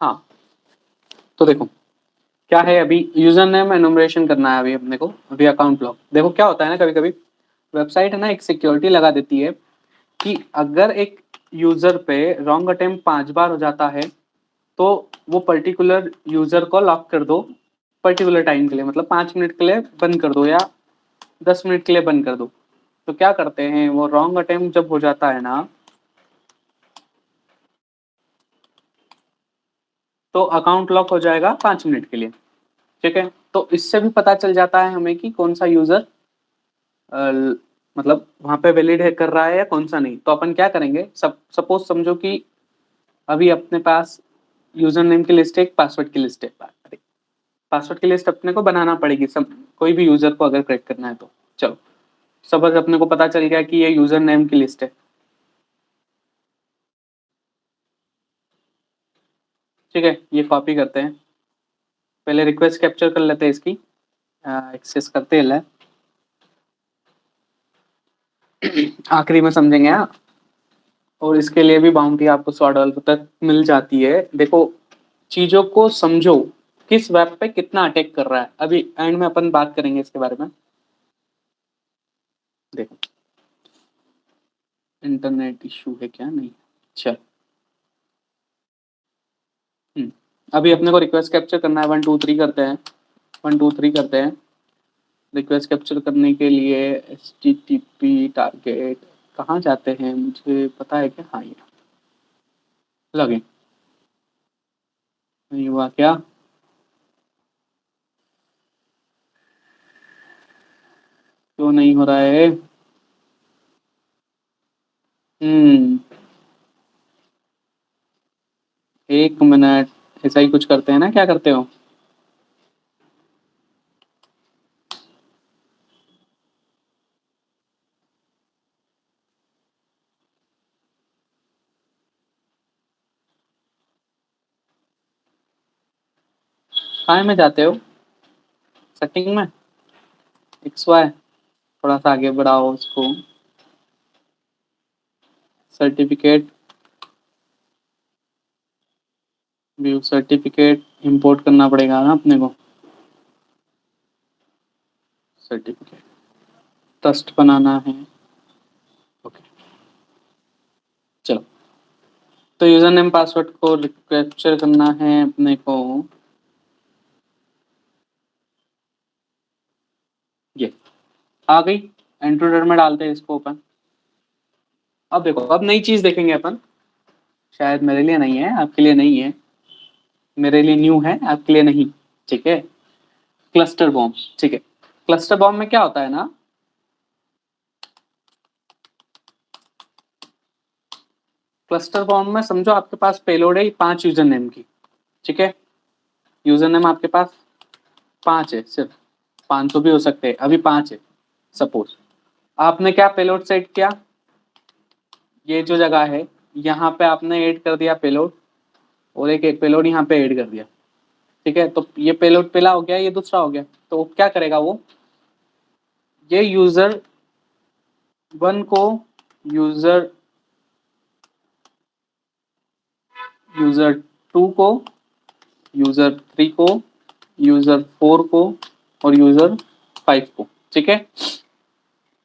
हाँ, तो देखो क्या है, अभी यूजर नेम एनुमरेशन करना है अभी अपने को, अभी अकाउंट लॉक। देखो क्या होता है ना, कभी कभी वेबसाइट है ना एक सिक्योरिटी लगा देती है कि अगर एक यूजर पे रॉन्ग अटेम्प्ट 5 बार हो जाता है तो वो पर्टिकुलर यूजर को लॉक कर दो पर्टिकुलर टाइम के लिए, मतलब 5 मिनट के लिए बंद कर दो या 10 मिनट के लिए बंद कर दो। तो क्या करते हैं, वो रॉन्ग अटेम्प्ट जब हो जाता है ना तो अकाउंट लॉक हो जाएगा 5 मिनट के लिए। ठीक है, तो इससे भी पता चल जाता है हमें कि कौन सा यूजर मतलब वहां पे वैलिड है कर रहा है या कौन सा नहीं। तो अपन क्या करेंगे, सपोज समझो कि अभी अपने पास यूजर नेम की लिस्ट है, एक पासवर्ड की लिस्ट है। पासवर्ड की लिस्ट अपने को बनाना पड़ेगी सब, कोई भी यूजर को अगर क्रैक करना है तो। चलो सपोज अपने को पता चल गया कि ये यूजर नेम की लिस्ट है। ठीक है, ये कॉपी करते हैं, पहले रिक्वेस्ट कैप्चर कर लेते हैं इसकी, एक्सेस करते हैं। आखिरी में समझेंगे हाँ। और इसके लिए भी बाउंड्री आपको $100 तक मिल जाती है। देखो चीजों को समझो, किस वेब पे कितना अटैक कर रहा है, अभी एंड में अपन बात करेंगे इसके बारे में। देखो इंटरनेट इशू है क्या, नहीं, चल। अभी अपने को रिक्वेस्ट कैप्चर करना है, 1 2 3 करते हैं, 1 2 3 करते हैं। रिक्वेस्ट कैप्चर करने के लिए HTTP टारगेट कहाँ जाते हैं, मुझे पता है क्या, हाँ ये लॉगिन। नहीं हुआ क्या, क्यों नहीं हो रहा है? हम्म 1 मिनट, ऐसा ही कुछ करते हैं ना, क्या करते हो? कहाँ में जाते हो, सेटिंग में, XY, थोड़ा सा आगे बढ़ाओ उसको, सर्टिफिकेट, व्यू सर्टिफिकेट इंपोर्ट करना पड़ेगा ना अपने को, सर्टिफिकेट ट्रस्ट बनाना है। ओके चलो, तो यूजर नेम पासवर्ड को कैप्चर करना है अपने को, ये आ गई। एंट्रोडर में डालते हैं इसको अपन। अब देखो, अब नई चीज देखेंगे अपन, शायद मेरे लिए नहीं है, आपके लिए नहीं है, मेरे लिए न्यू है, आपके लिए नहीं। ठीक है, क्लस्टर बॉम्ब। ठीक है, क्लस्टर बॉम्ब में क्या होता है ना, क्लस्टर बॉम्ब में समझो आपके पास पेलोड है 5 यूजर नेम की। ठीक है, यूजर नेम आपके पास 5 है सिर्फ, 500 भी हो सकते हैं, अभी 5 है सपोज। आपने क्या पेलोड सेट किया, ये जो जगह है यहाँ पे आपने ऐड कर दिया पेलोड, और एक पेलोड यहाँ पे ऐड कर दिया। ठीक है, तो ये पेलोड पहला हो गया, ये दूसरा हो गया। तो क्या करेगा वो, ये यूजर 1 को, यूजर यूजर 2 को, यूजर 3 को, यूजर 4 को और यूजर 5 को। ठीक है,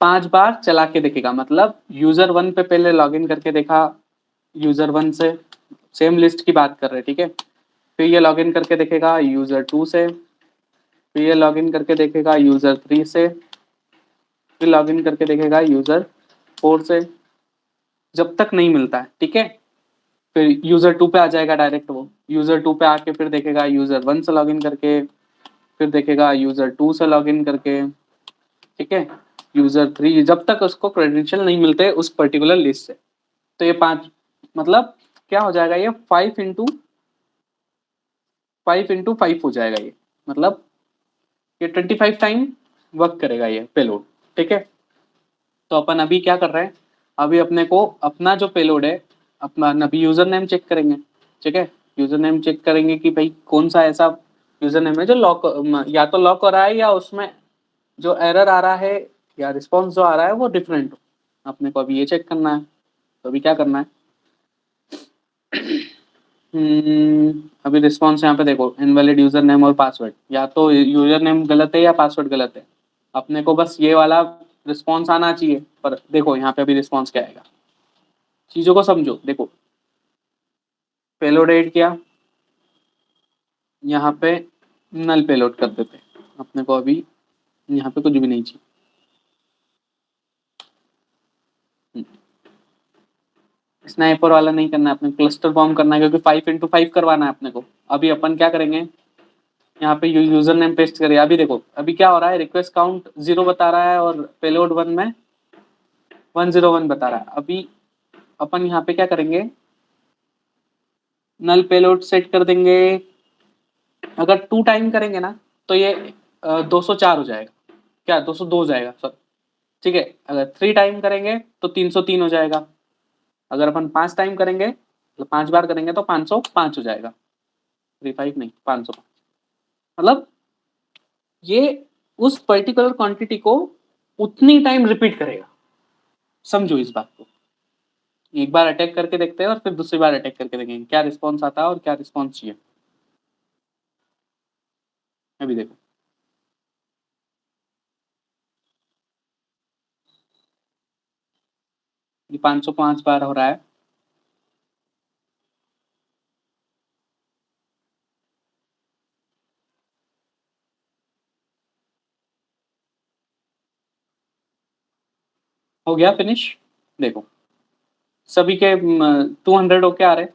5 बार चला के देखेगा, मतलब यूजर 1 पे पहले लॉगिन करके देखा, यूजर 1 से, सेम लिस्ट की बात कर रहे हैं। ठीक है, फिर ये लॉगिन करके देखेगा यूजर 2 से, फिर ये लॉगिन करके देखेगा यूजर 3 से, फिर लॉगिन करके देखेगा यूजर 4 से, जब तक नहीं मिलता है। ठीक है, फिर यूजर 2 पे आ जाएगा डायरेक्ट, वो यूजर 2 पे आके फिर देखेगा यूजर 1 से लॉगिन करके, फिर देखेगा यूजर 2 से लॉगिन करके। ठीक है, यूजर 3, जब तक उसको क्रेडेंशियल नहीं मिलते उस पर्टिकुलर लिस्ट से। तो ये 5, मतलब क्या हो जाएगा, ये 5 इंटू 5 हो जाएगा ये, मतलब ये 25 टाइम वर्क करेगा ये पेलोड। ठीक है, तो अपन अभी क्या कर रहे हैं, अभी अपने को अपना जो पेलोड है, अपना अभी यूजर नेम चेक करेंगे। ठीक है, यूजर नेम चेक करेंगे कि भाई कौन सा ऐसा यूजर नेम है जो लॉक, या तो लॉक हो रहा है या उसमें जो एरर आ रहा है या रिस्पॉन्स जो आ रहा है वो डिफरेंट हो। अपने को अभी ये चेक करना है। तो अभी क्या करना है, अभी रिस्पॉन्स यहाँ पे देखो, इनवैलिड यूजर नेम और पासवर्ड, या तो यूजर नेम गलत है या पासवर्ड गलत है। अपने को बस ये वाला रिस्पॉन्स आना चाहिए, पर देखो यहाँ पे अभी रिस्पॉन्स क्या आएगा। चीजों को समझो, देखो पेलोड ऐड किया, यहाँ पे नल पेलोड कर देते, अपने को अभी यहाँ पे कुछ भी नहीं चाहिए। स्नाइपर वाला नहीं करना है अपने, क्लस्टर फॉर्म करना है, क्योंकि 5x5 करवाना है अपने को। अभी अपन क्या करेंगे, यहाँ पे यूजर नेम पेस्ट करिए। अभी देखो अभी क्या हो रहा है, रिक्वेस्ट काउंट 0 बता रहा है और पेलोड 1 में 101 बता रहा है। अभी अपन यहाँ पे क्या करेंगे, नल पेलोड सेट कर देंगे। अगर 2 टाइम करेंगे ना तो ये 204 हो जाएगा, क्या 202 हो जाएगा सर, ठीक है। अगर 3 टाइम करेंगे तो 303 हो जाएगा। अगर अपन 5 टाइम करेंगे, मतलब 5 बार करेंगे तो 505 हो जाएगा। 35 नहीं, 505। मतलब ये उस पर्टिकुलर क्वांटिटी को उतनी टाइम रिपीट करेगा। समझो इस बात को। एक बार अटैक करके देखते हैं और फिर दूसरी बार अटैक करके देखेंगे क्या रिस्पॉन्स आता है और क्या रिस्पॉन्स चाहिए। अभी देखो ये 505 बार हो रहा है। हो गया फिनिश। देखो सभी के 200 होके आ रहे।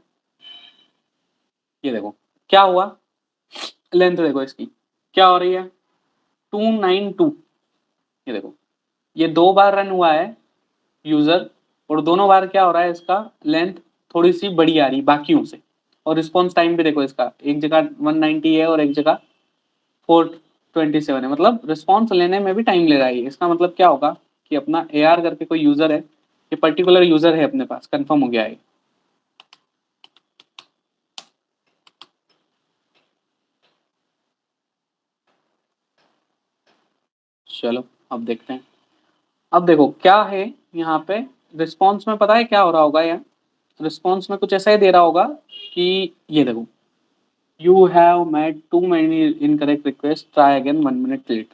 ये देखो क्या हुआ, लेंथ देखो इसकी क्या हो रही है, 292। ये देखो ये 2 बार रन हुआ है यूजर, और दोनों बार क्या हो रहा है, इसका लेंथ थोड़ी सी बड़ी आ रही बाकियों से। और रिस्पॉन्स टाइम भी देखो इसका, एक जगह 190 है और एक जगह 427 है, मतलब रिस्पॉन्स लेने में भी टाइम ले रहा है। इसका मतलब क्या होगा कि अपना AR करके कोई यूजर है, ये पर्टिकुलर यूजर है अपने पास, कंफर्म हो गया है। चलो अब देखते हैं। अब देखो क्या है यहाँ पे रिस्पॉन्स में, पता है क्या हो रहा होगा यार, रिस्पॉन्स में कुछ ऐसा ही दे रहा होगा कि ये देखो, you have made too many incorrect request, try again 1 minute late.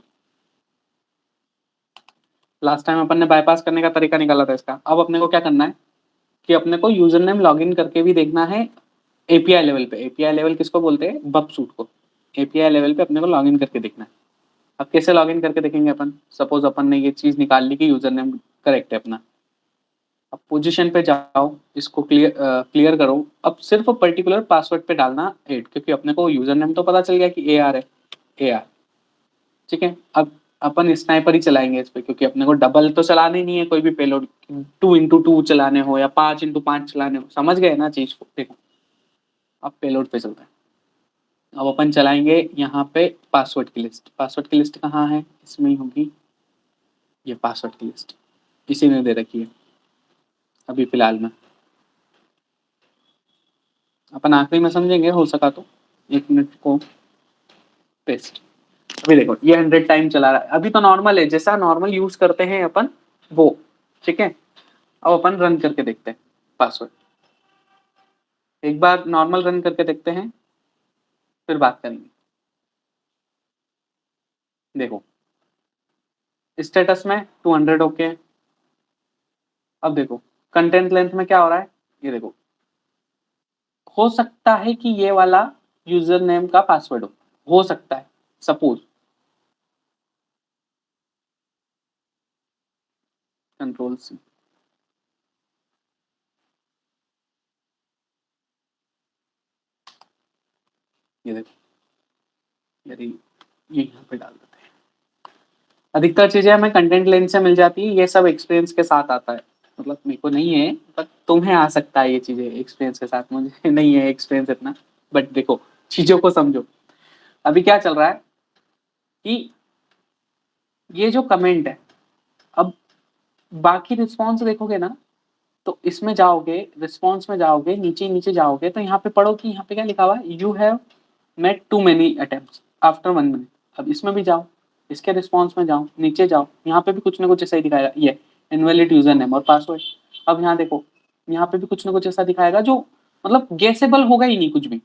Last time अपन ने बाईपास करने का तरीका निकाला था इसका। अब अपने को क्या करना है कि अपने को यूजर नेम लॉग इन करके भी देखना है एपीआई लेवल पे। एपीआई लेवल किसको बोलते हैं, बब सूट को। एपीआई लेवल पे अपने को लॉग इन करके देखना है। अब कैसे लॉग इन करके देखेंगे अपन, सपोज अपन ने ये चीज निकाल ली कि यूजर नेम करेक्ट है अपना। अब पोजीशन पे जाओ, इसको क्लियर करो। अब सिर्फ पर्टिकुलर पासवर्ड पे डालना 8, क्योंकि अपने को यूजर नेम तो पता चल गया कि AR है, AR, ठीक है। अब अपन स्नाइपर ही चलाएंगे इस पे, क्योंकि अपने को डबल तो चलाने नहीं है कोई भी पेलोड, 2x2 चलाने हो या 5x5 चलाने हो, समझ गए ना चीज को। देखो अब पेलोड पे चलता है। अब अपन चलाएंगे यहाँ पे पासवर्ड की लिस्ट। पासवर्ड की लिस्ट कहाँ है, इसमें ही होगी, ये पासवर्ड की लिस्ट इसी ने दे रखी है अभी फिलहाल में। अपन आखिरी में समझेंगे हो सका तो, 1 मिनट को पेस्ट। अभी देखो ये 100 टाइम चला रहा है। अभी तो नॉर्मल है, जैसा नॉर्मल यूज करते हैं अपन वो, ठीक है। अब अपन रन करके देखते हैं पासवर्ड, एक बार नॉर्मल रन करके देखते हैं फिर बात करेंगे। देखो स्टेटस में 200 ओके। अब देखो कंटेंट लेंथ में क्या हो रहा है, ये देखो हो सकता है कि ये वाला यूजर नेम का पासवर्ड हो सकता है, सपोज। कंट्रोल C, ये देखो, यदि ये यहाँ पे डाल देते हैं। अधिकतर चीजें हमें कंटेंट लेंथ से मिल जाती है, ये सब एक्सपीरियंस के साथ आता है। मतलब मेरे को नहीं है, बट तुम्हें आ सकता है ये चीजें एक्सपीरियंस के साथ, मुझे नहीं है एक्सपीरियंस इतना। बट देखो चीजों को समझो। अभी क्या चल रहा है कि ये जो कमेंट है, अब बाकी रिस्पॉन्स देखोगे ना, तो इसमें जाओगे, रिस्पॉन्स में जाओगे, नीचे नीचे जाओगे तो यहाँ पे पढ़ो कि यहाँ पे क्या लिखा हुआ है, you have made too many attempts after 1 minute. अब इसमें भी जाओ, इसके रिस्पॉन्स में जाओ, नीचे जाओ, यहाँ पे भी कुछ ना कुछ ऐसा ही दिखाएगा, ये इनवैलिड यूजर नेम और पासवर्ड। अब यहाँ देखो, यहाँ पे भी कुछ ना कुछ ऐसा दिखाएगा जो मतलब गेसेबल होगा ही नहीं कुछ भी।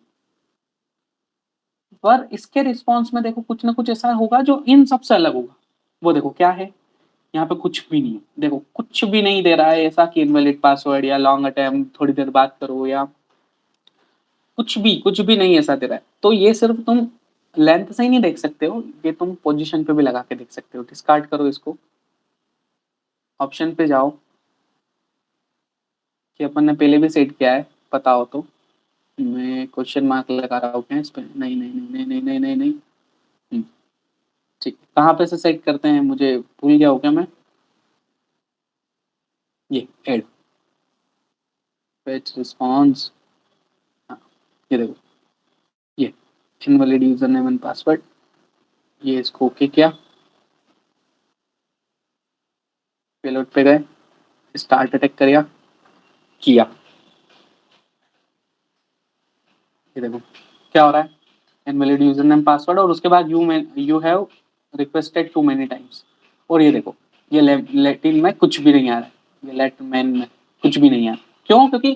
पर इसके रिस्पॉन्स में देखो कुछ ना कुछ ऐसा होगा जो इन सबसे अलग होगा। वो देखो क्या है, यहाँ पे कुछ भी नहीं है, देखो कुछ भी नहीं दे रहा है ऐसा कि इनवैलिड पासवर्ड या लॉन्ग अटेम्प्ट, थोड़ी देर बात करो, या कुछ भी नहीं ऐसा दे रहा है। तो ये सिर्फ तुम लेंथ से ही नहीं देख सकते हो, ये तुम पोजीशन पे भी लगा के देख सकते हो। डिस्कार्ड करो इसको, ऑप्शन पे जाओ कि अपन ने पहले भी सेट किया है, पता हो तो। मैं क्वेश्चन मार्क लगा रहा हूँ क्या इस पे? नहीं नहीं नहीं नहीं नहीं नहीं नहीं नहीं। ठीक, कहाँ पे से सेट करते हैं, मुझे भूल गया हो क्या मैं। ये एड फेच रिस्पॉन्स, हाँ ये देखो, ये invalid user name and password, ये इसको ओके किया, पेलोड पे गए, स्टार्ट अटैक करिया, किया, ये देखो क्या हो रहा है, इनवैलिड यूजर नेम पासवर्ड, और उसके बाद you have requested too many times, और ये देखो ये लैटिन में कुछ भी नहीं आ रहा है, ये लैटिन में कुछ भी नहीं आ रहा। क्यों? क्योंकि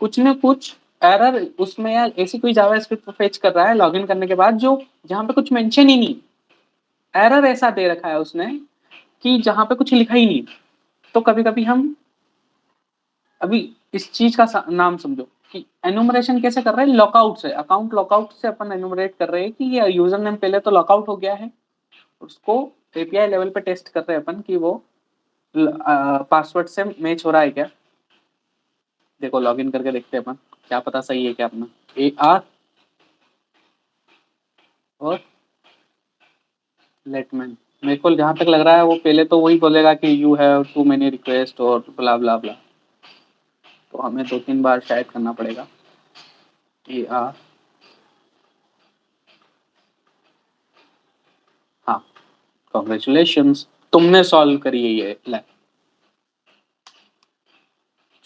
कुछ ना कुछ एरर उसमें, यार ऐसी कोई जावास्क्रिप्ट फेच कर रहा है लॉगिन करने के बाद जो जहाँ पे कुछ मेंशन ही नहीं, एरर ऐसा दे रखा है उसने कि जहाँ पे कुछ लिखा ही नहीं। तो कभी कभी हम, अभी इस चीज का नाम समझो कि एनुमरेशन कैसे कर रहे हैं, लॉकआउट से, अकाउंट लॉकआउट से अपन एनुमरेट कर रहे हैं कि ये यूजर नेम पहले तो लॉकआउट हो गया है, उसको एपीआई लेवल पे टेस्ट कर रहे हैं अपन कि वो पासवर्ड से मैच हो रहा है क्या। देखो लॉगिन करके देखते हैं अपन, क्या पता सही है क्या अपना। AR और लेटमैन, मेरे को जहां तक लग रहा है वो पहले तो वही बोलेगा कि you have too many request और ब्ला ब्ला ब्ला, तो हमें 2-3 बार शायद करना पड़ेगा। AR, हाँ कॉन्ग्रेचुलेशंस, तुमने सॉल्व करी है ये लैब।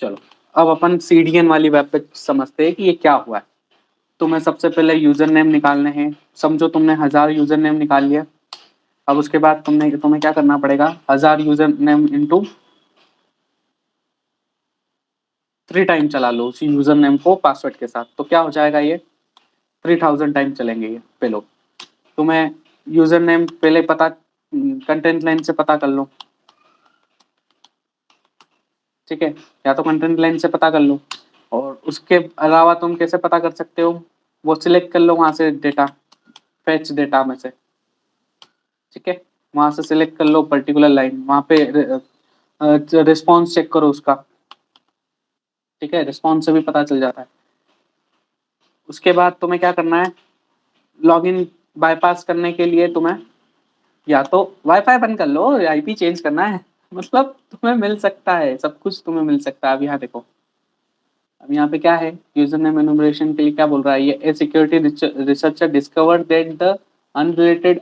चलो अब अपन CDN वाली वेब पे समझते हैं कि ये क्या हुआ है। तुम्हें सबसे पहले यूजर नेम निकालने हैं, समझो तुमने 1000 यूजर नेम निकाल लिया। अब उसके बाद तुम्हें क्या करना पड़ेगा, 1000 यूजर नेम इंटू 3 टाइम चला लो उसी यूजर नेम को पासवर्ड के साथ, तो क्या हो जाएगा, ये 3000 टाइम चलेंगे ये पे लो। तुम्हें यूजर नेम पहले पता, कंटेंट लाइन से पता कर लो, ठीक है, या तो कंटेंट लाइन से पता कर लो, और उसके अलावा तुम कैसे पता कर सकते हो, वो सिलेक्ट कर लो वहां से डेटा, फेच डेटा में से, ठीक है, वहां से सिलेक्ट कर लो पर्टिकुलर लाइन, वहां पे रिस्पॉन्स चेक करो उसका, ठीक है, रिस्पॉन्स से भी पता चल जाता है। उसके बाद तुम्हें क्या करना है, लॉगिन बाईपास करने के लिए तुम्हें या तो वाईफाई बंद कर लो, IP चेंज करना है, मतलब तुम्हें मिल सकता है सब कुछ, तुम्हें मिल सकता है। अब यहाँ देखो, अब यहाँ पे क्या है, यूजर नेम एनुमरेशन के लिए क्या बोल रहा है ये, a security researcher discovered that the unrelated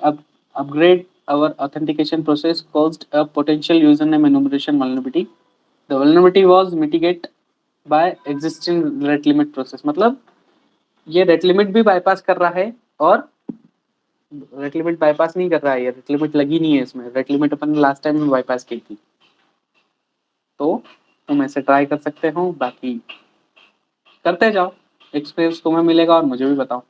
upgrade our authentication process caused a potential username enumeration vulnerability. The vulnerability was mitigated by existing rate limit process. मतलब ये रेट लिमिट भी बाईपास कर रहा है, और रेट लिमिट बाईपास नहीं कर रहा है, ये रेट लिमिट लगी नहीं है इसमें, रेट लिमिट अपन लास्ट टाइम में बाईपास की थी। तो तुम ऐसे ट्राई कर सकते हो, बाकी करते जाओ, एक्सपीरियंस तुम्हें मिलेगा और मुझे भी बताओ।